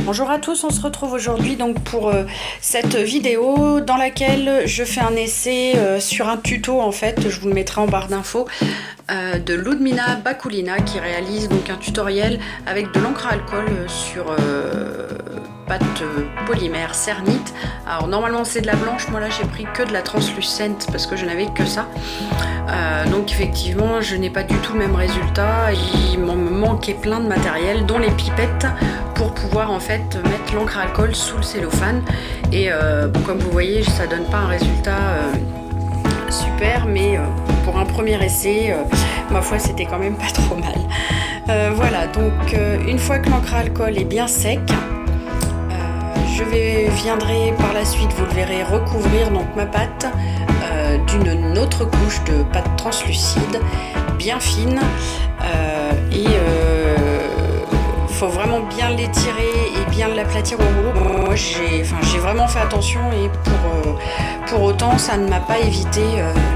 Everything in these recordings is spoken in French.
Bonjour à tous, on se retrouve aujourd'hui donc pour cette vidéo dans laquelle je fais un essai sur un tuto en fait, je vous le mettrai en barre d'infos, de Ludmila Bakulina qui réalise donc un tutoriel avec de l'encre à alcool sur pâte polymère Cernit. Alors normalement c'est de la blanche, moi là j'ai pris que de la translucente parce que je n'avais que ça. Donc effectivement je n'ai pas du tout le même résultat, il m'en manquait plein de matériel dont les pipettes pour pouvoir en fait mettre l'encre à alcool sous le cellophane et bon, comme vous voyez ça donne pas un résultat super, mais pour un premier essai ma foi c'était quand même pas trop mal. Voilà, donc une fois que l'encre à alcool est bien sec, viendrai par la suite, vous le verrez, recouvrir donc ma pâte d'une autre couche de pâte translucide bien fine et faut vraiment bien l'étirer et bien l'aplatir au rouleau. Moi j'ai vraiment fait attention et pour autant ça ne m'a pas évité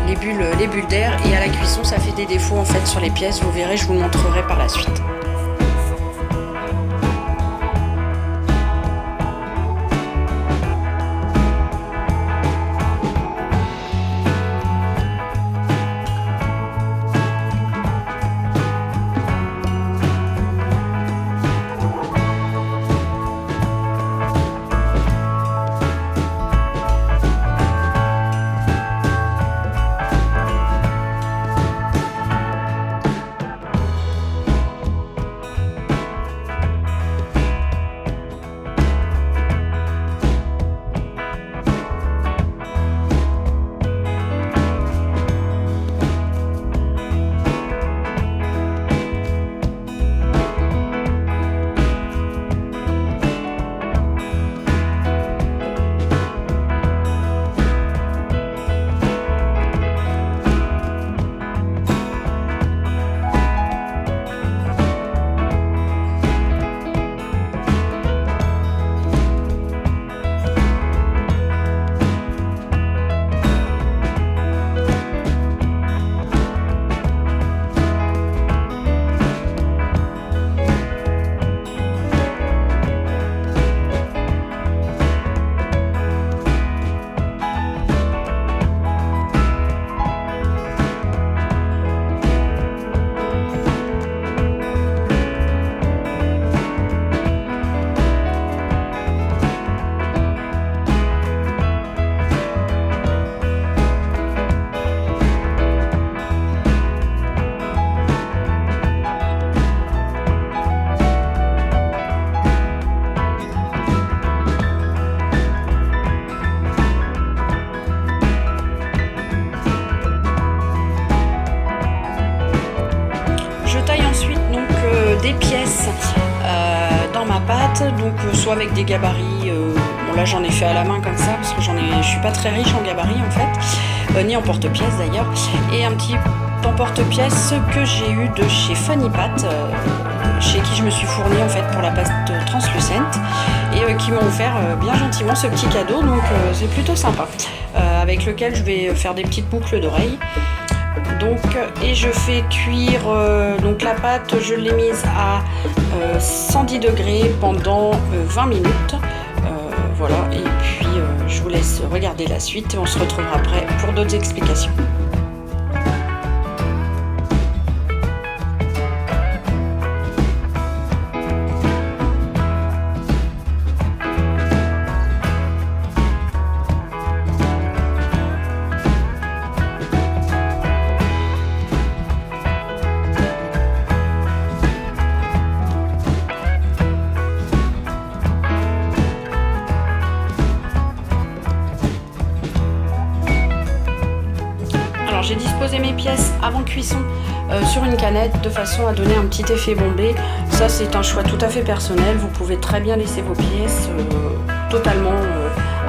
les bulles d'air, et à la cuisson ça fait des défauts en fait sur les pièces, vous verrez, je vous le montrerai par la suite. Des pièces dans ma pâte, donc soit avec des gabarits, bon là j'en ai fait à la main comme ça parce que je suis pas très riche en gabarits en fait, ni en porte-pièces d'ailleurs, et un petit porte-pièces que j'ai eu de chez Funny Pat, chez qui je me suis fournie en fait pour la pâte translucente, et qui m'ont offert bien gentiment ce petit cadeau, donc c'est plutôt sympa, avec lequel je vais faire des petites boucles d'oreilles. Donc, et je fais cuire donc la pâte, je l'ai mise à 110 degrés pendant 20 minutes. Voilà, et puis je vous laisse regarder la suite et on se retrouvera après pour d'autres explications. J'ai disposé mes pièces avant cuisson sur une canette de façon à donner un petit effet bombé. Ça c'est un choix tout à fait personnel, vous pouvez très bien laisser vos pièces totalement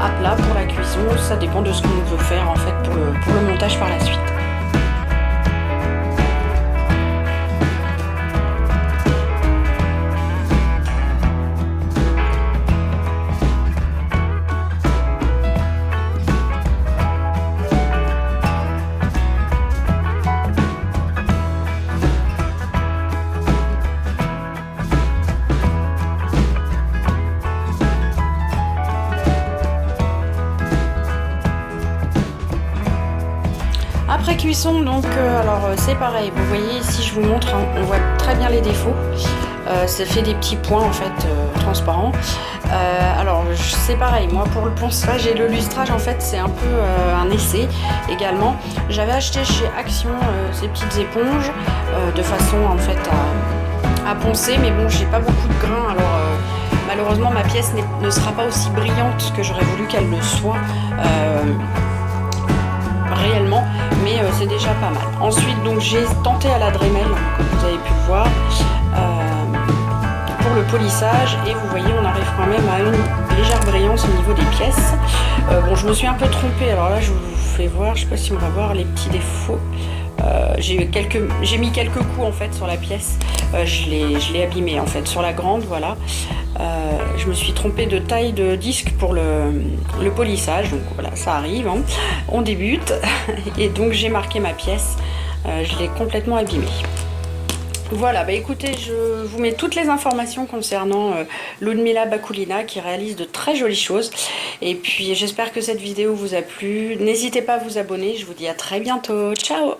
à plat pour la cuisson, ça dépend de ce qu'on veut faire en fait pour le montage par la suite. Après cuisson, donc c'est pareil, vous voyez ici je vous montre, hein, on voit très bien les défauts. Ça fait des petits points en fait transparents. Alors c'est pareil, moi pour le ponçage et le lustrage en fait c'est un peu un essai également. J'avais acheté chez Action ces petites éponges de façon en fait à poncer, mais bon j'ai pas beaucoup de grains, alors malheureusement ma pièce ne sera pas aussi brillante que j'aurais voulu qu'elle le soit réellement, mais c'est déjà pas mal. Ensuite donc j'ai tenté à la Dremel, comme vous avez pu le voir, pour le polissage, et vous voyez on arrive quand même à une légère brillance au niveau des pièces. Bon je me suis un peu trompée, alors là je vous fais voir, je sais pas si on va voir les petits défauts. J'ai mis quelques coups en fait sur la pièce, je l'ai abîmée en fait sur la grande, voilà. Je me suis trompée de taille de disque pour le polissage, donc voilà ça arrive, hein. On débute et donc j'ai marqué ma pièce, je l'ai complètement abîmée. Voilà, bah écoutez, je vous mets toutes les informations concernant Ludmila Bakulina qui réalise de très jolies choses. Et puis j'espère que cette vidéo vous a plu. N'hésitez pas à vous abonner, je vous dis à très bientôt. Ciao!